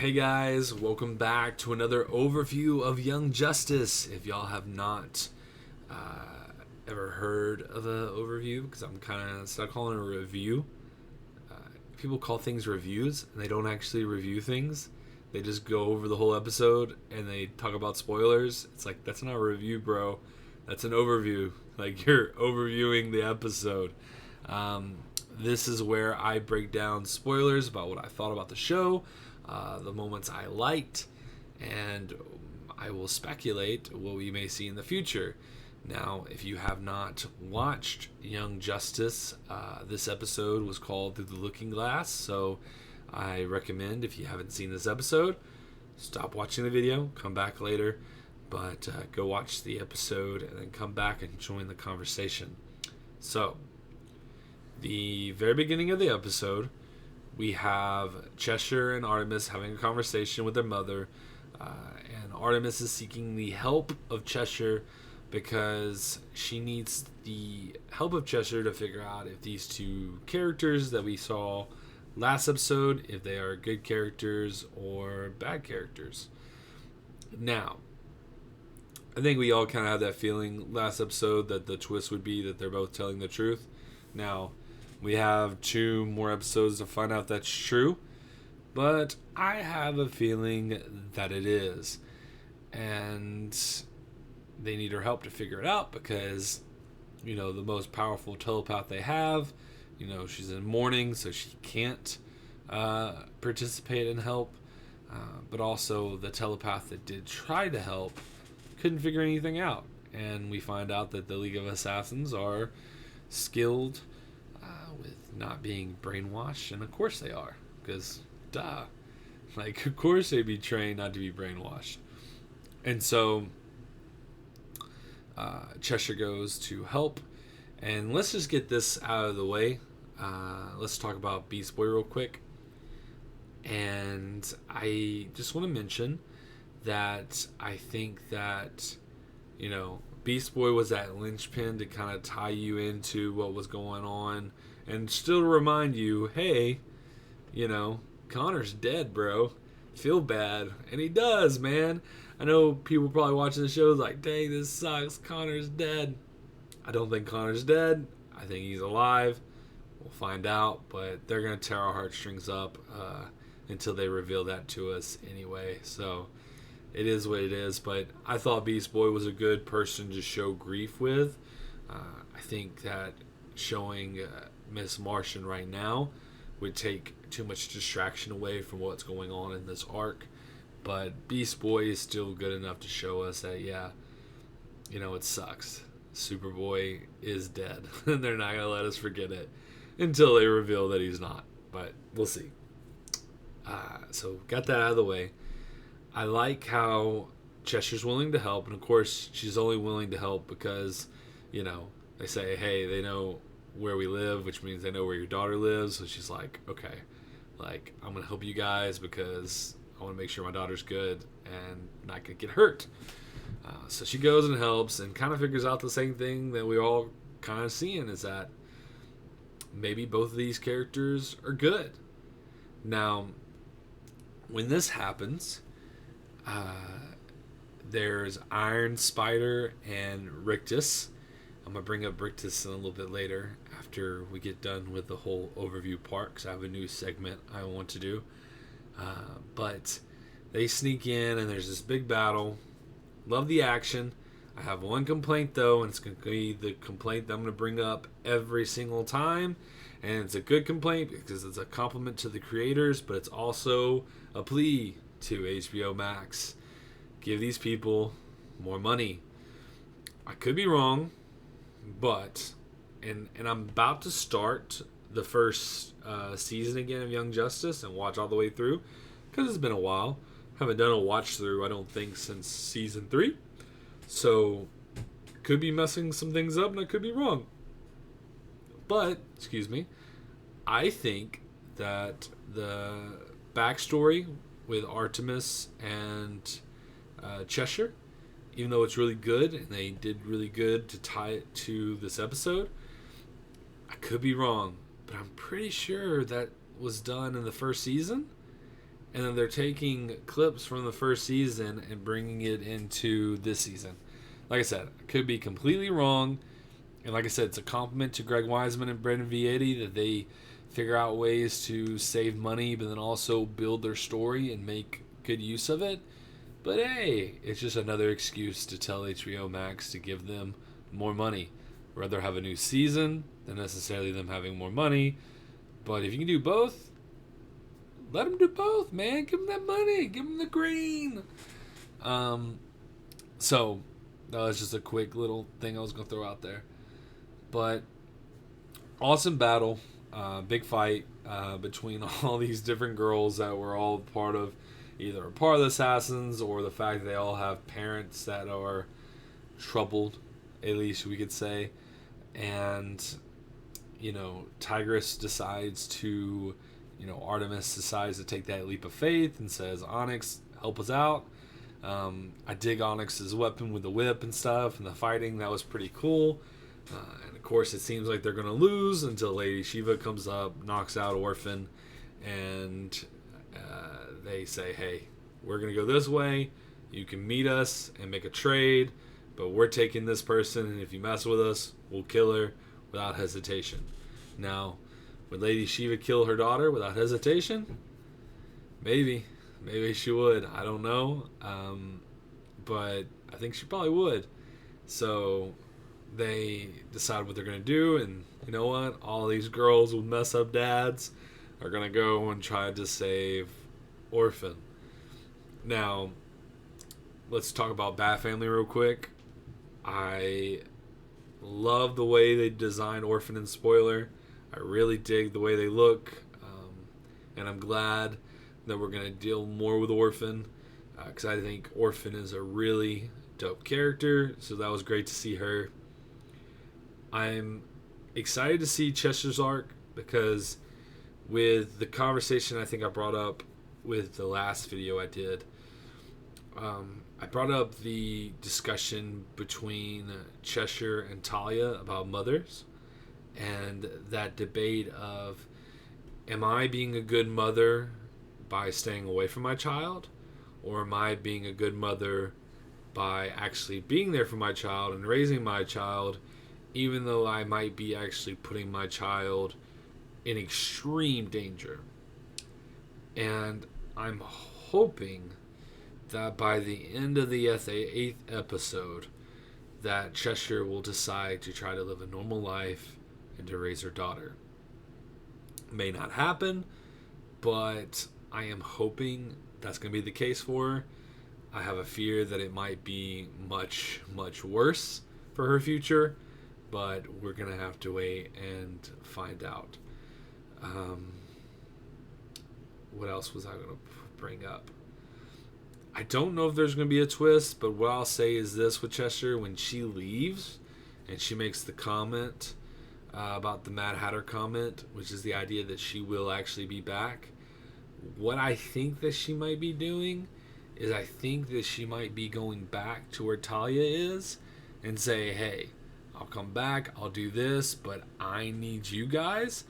Hey guys, welcome back to another overview of Young Justice. If y'all have not ever heard of the overview, because I'm kind of stuck calling it a review. People call things reviews, and they don't actually review things. They just go over the whole episode and they talk about spoilers. It's like, that's not a review, bro. That's an overview. Like, you're overviewing the episode. This is where I break down spoilers about what I thought about the show, the moments I liked, and I will speculate what we may see in the future. Now, if you have not watched Young Justice, this episode was called Through the Looking Glass, so I recommend, if you haven't seen this episode, stop watching the video, come back later, but go watch the episode and then come back and join the conversation. So, the very beginning of the episode, we have Cheshire and Artemis having a conversation with their mother, and Artemis is seeking the help of Cheshire because she needs the help of Cheshire to figure out if these two characters that we saw last episode, if they are good characters or bad characters. Now, I think we all kind of had that feeling last episode that the twist would be that they're both telling the truth. Now, we have 2 more episodes to find out if that's true, but I have a feeling that it is. And they need her help to figure it out because, the most powerful telepath they have, she's in mourning, so she can't participate and help. But also the telepath that did try to help couldn't figure anything out. And we find out that the League of Assassins are skilled with not being brainwashed, and of course they are, because duh, of course they'd be trained not to be brainwashed. And so Cheshire goes to help, and let's just get this out of the way. Let's talk about Beast Boy real quick, and I just want to mention that I think that Beast Boy was that linchpin to kind of tie you into what was going on and still remind you, hey, Connor's dead, bro. Feel bad. And he does, man. I know people probably watching the show like, dang, this sucks. Connor's dead. I don't think Connor's dead. I think he's alive. We'll find out. But they're going to tear our heartstrings up until they reveal that to us anyway. So it is what it is. But I thought Beast Boy was a good person to show grief with. I think that showing Miss Martian right now would take too much distraction away from what's going on in this arc. But Beast Boy is still good enough to show us that, it sucks. Superboy is dead. And they're not going to let us forget it until they reveal that he's not. But we'll see. So got that out of the way. I like how Cheshire's willing to help. And, of course, she's only willing to help because, they say, hey, they know where we live, which means they know where your daughter lives. So she's like, okay, I'm going to help you guys because I want to make sure my daughter's good and not going to get hurt. So she goes and helps and kind of figures out the same thing that we all kind of seeing, is that maybe both of these characters are good. Now, when this happens, there's Iron Spider and Rictus. I'm going to bring up Rictus in a little bit later after we get done with the whole overview part, because I have a new segment I want to do. But they sneak in and there's this big battle. Love the action. I have one complaint though, and it's going to be the complaint that I'm going to bring up every single time. And it's a good complaint because it's a compliment to the creators, but it's also a plea to HBO Max. Give these people more money. I could be wrong, but and I'm about to start the first season again of Young Justice and watch all the way through because it's been a while. Haven't done a watch through, I don't think, since season 3. So could be messing some things up and I could be wrong. But, I think that the backstory with Artemis and Cheshire, even though it's really good and they did really good to tie it to this episode, I could be wrong, but I'm pretty sure that was done in the first season. and then they're taking clips from the first season and bringing it into this season. Like I said, I could be completely wrong, and like I said, it's a compliment to Greg Weisman and Brendan Vietti that they figure out ways to save money, but then also build their story and make good use of it. But hey, it's just another excuse to tell HBO Max to give them more money. Rather have a new season than necessarily them having more money. But if you can do both, let them do both, man. Give them that money. Give them the green. So that was just a quick little thing I was going to throw out there. But awesome battle. Big fight between all these different girls that were all part of either a part of the Assassins or the fact that they all have parents that are troubled, at least we could say. And, Tigress decides to, Artemis decides to take that leap of faith and says, Onyx, help us out. I dig Onyx's weapon with the whip and stuff, and the fighting, that was pretty cool. And of course, it seems like they're going to lose until Lady Shiva comes up, knocks out Orphan, and they say, hey, we're going to go this way. You can meet us and make a trade, but we're taking this person, and if you mess with us, we'll kill her without hesitation. Now, would Lady Shiva kill her daughter without hesitation? Maybe. Maybe she would. I don't know. But I think she probably would. So they decide what they're going to do, and you know what? All these girls with mess up dads are going to go and try to save Orphan. Now, let's talk about Bat Family real quick. I love the way they designed Orphan and Spoiler. I really dig the way they look, and I'm glad that we're going to deal more with Orphan, because I think Orphan is a really dope character, so that was great to see her. I'm excited to see Chester's arc, because with the conversation I think I brought up with the last video I did, I brought up the discussion between Cheshire and Talia about mothers, and that debate of, am I being a good mother by staying away from my child, or am I being a good mother by actually being there for my child and raising my child, even though I might be actually putting my child in extreme danger? And I'm hoping that by the end of the 8th episode, that Cheshire will decide to try to live a normal life and to raise her daughter. May not happen, but I am hoping that's going to be the case for her. I have a fear that it might be much, much worse for her future, but we're going to have to wait and find out. What else was I going to bring up? I don't know if there's going to be a twist, but what I'll say is this with Cheshire: when she leaves and she makes the comment about the Mad Hatter comment, which is the idea that she will actually be back, what I think that she might be doing is I think that she might be going back to where Talia is and say, hey, I'll come back, I'll do this, but I need you guys.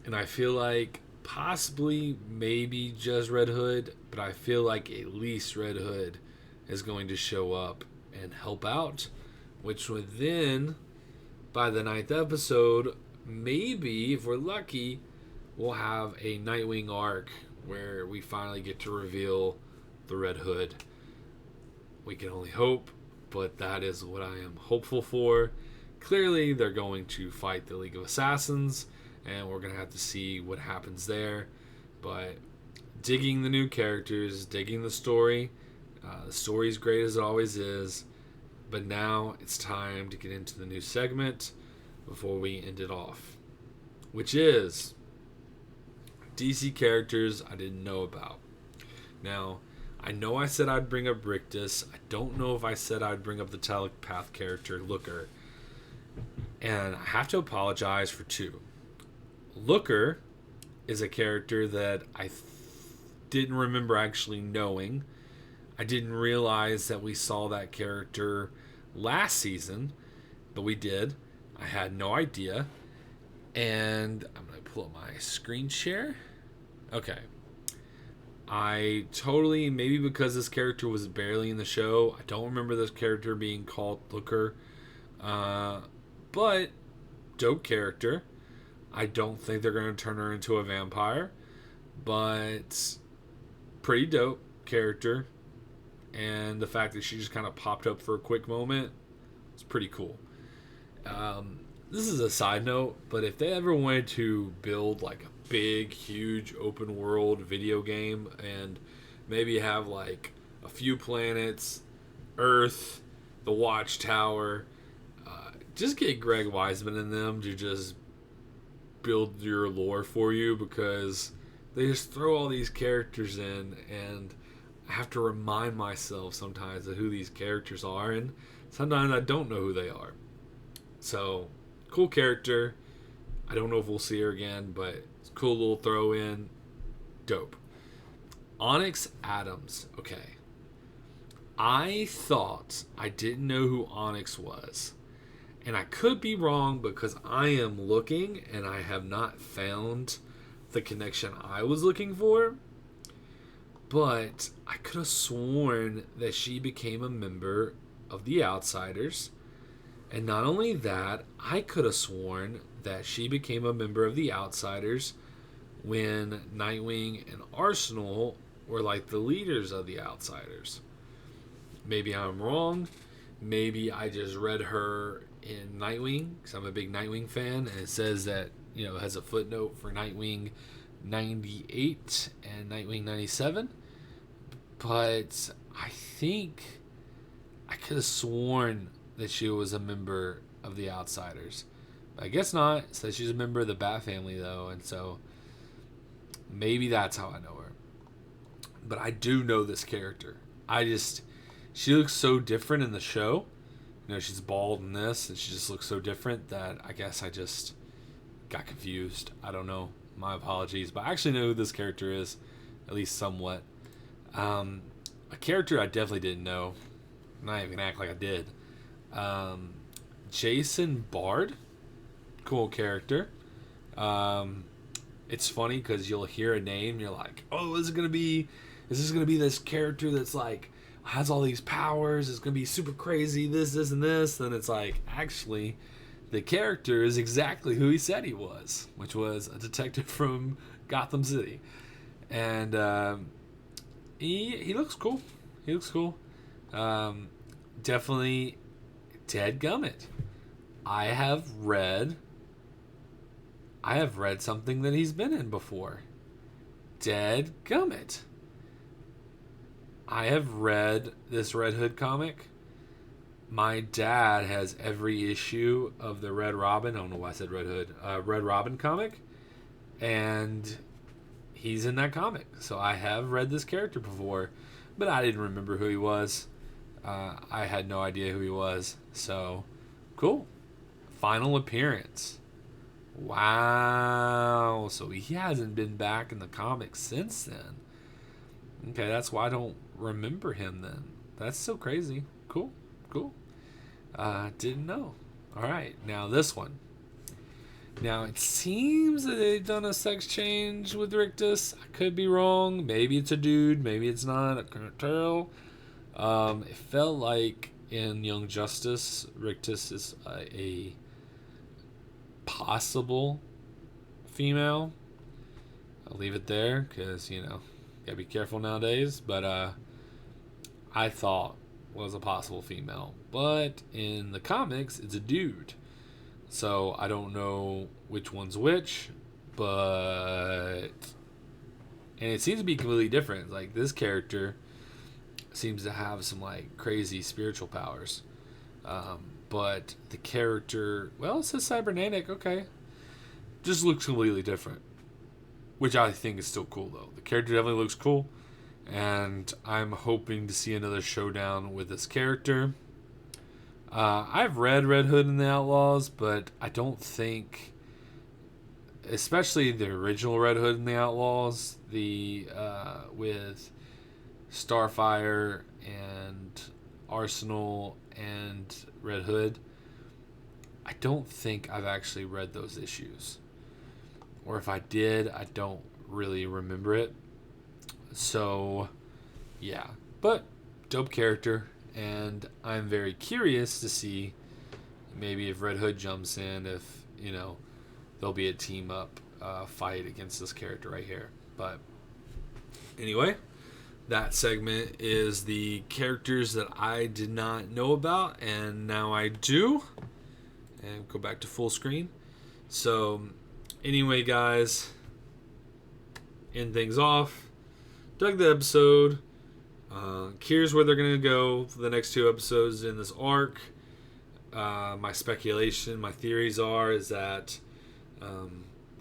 And I feel like possibly maybe just Red Hood, but I feel like at least Red Hood is going to show up and help out, which would then, by the 9th episode, maybe, if we're lucky, we'll have a Nightwing arc where we finally get to reveal the Red Hood. We can only hope, but that is what I am hopeful for. Clearly, they're going to fight the League of Assassins, and we're going to have to see what happens there. But digging the new characters, digging the story. The story's great as it always is, but now it's time to get into the new segment before we end it off, which is DC characters I didn't know about. Now, I know I said I'd bring up Rictus. I don't know if I said I'd bring up the telepath character, Looker. And I have to apologize for two. Looker is a character that I didn't remember actually knowing. I didn't realize that we saw that character last season, but we did. I had no idea. And I'm going to pull up my screen share. Okay. I totally, maybe because this character was barely in the show, I don't remember this character being called Looker. Uh, but dope character. I don't think they're going to turn her into a vampire, but pretty dope character. And the fact that she just kind of popped up for a quick moment, it's pretty cool. This is a side note, but if they ever wanted to build like a big, huge open world video game and maybe have like a few planets, Earth, the Watchtower, just get Greg Weisman in them to just build your lore for you, because they just throw all these characters in, and I have to remind myself sometimes of who these characters are, and sometimes I don't know who they are. So, cool character. I don't know if we'll see her again, but it's a cool little throw in. Dope. Onyx Adams. Okay. I thought I didn't know who Onyx was. And I could be wrong, because I am looking and I have not found the connection I was looking for. But I could have sworn that she became a member of the Outsiders. And not only that, I could have sworn that she became a member of the Outsiders when Nightwing and Arsenal were like the leaders of the Outsiders. Maybe I'm wrong. Maybe I just read her in Nightwing, because I'm a big Nightwing fan, and it says that, it has a footnote for Nightwing 98 and Nightwing 97. But I think I could have sworn that she was a member of the Outsiders. But I guess not. It says she's a member of the Bat family, though, and so maybe that's how I know her. But I do know this character. She looks so different in the show. She's bald in this, and she just looks so different that I guess I just got confused. I don't know. My apologies. But I actually know who this character is, at least somewhat. A character I definitely didn't know. I'm not even gonna act like I did. Jason Bard. Cool character. It's funny because you'll hear a name and you're like, oh, is this gonna be this character that's like has all these powers, it's gonna be super crazy, this and this. Then it's like, actually, the character is exactly who he said he was, which was a detective from Gotham City. And he looks cool. Definitely dadgummit. I have read something that he's been in before. Dadgummit. I have read this Red Hood comic. My dad has every issue of the Red Robin. I don't know why I said Red Hood. Red Robin comic. And he's in that comic. So I have read this character before, but I didn't remember who he was. I had no idea who he was. So, cool. Final appearance. Wow. So he hasn't been back in the comics since then. Okay, that's why I don't remember him then. That's so crazy. Cool. Didn't know. Alright, now this one. Now, it seems that they've done a sex change with Rictus. I could be wrong. Maybe it's a dude. Maybe it's not. I couldn't tell. It felt like in Young Justice, Rictus is a possible female. I'll leave it there because, gotta be careful nowadays. But I thought was a possible female. But in the comics, it's a dude. So I don't know which one's which, but... And it seems to be completely different. Like, this character seems to have some, like, crazy spiritual powers. But the character... Well, it says cybernetic. Okay. Just looks completely different. Which I think is still cool, though. The character definitely looks cool. And I'm hoping to see another showdown with this character. I've read Red Hood and the Outlaws, but I don't think, especially the original Red Hood and the Outlaws, with Starfire and Arsenal and Red Hood, I don't think I've actually read those issues. Or if I did, I don't really remember it. So, yeah. But, dope character. And I'm very curious to see maybe if Red Hood jumps in, if, there'll be a team up fight against this character right here. But, anyway, that segment is the characters that I did not know about, and now I do. And go back to full screen. So, anyway, guys, end things off. Dug the episode. Here's where they're going to go for the next 2 episodes in this arc. My speculation, my theories is that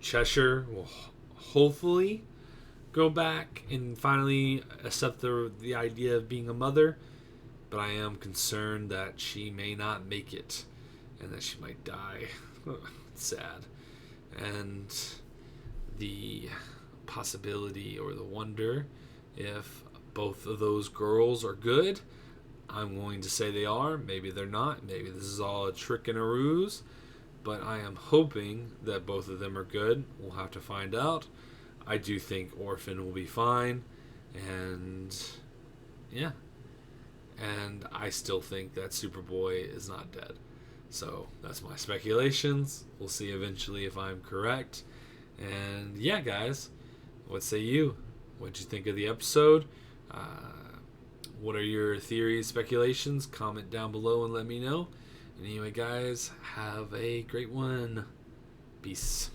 Cheshire will hopefully go back and finally accept the idea of being a mother. But I am concerned that she may not make it and that she might die. It's sad. And the possibility or the wonder if both of those girls are good. I'm going to say they are. Maybe they're not. Maybe this is all a trick and a ruse. But I am hoping that both of them are good. We'll have to find out. I do think Orphan will be fine. And yeah. And I still think that Superboy is not dead. So that's my speculations. We'll see eventually if I'm correct. And yeah, guys, what say you? What'd you think of the episode? What are your theories, speculations? Comment down below and let me know. Anyway, guys, have a great one. Peace.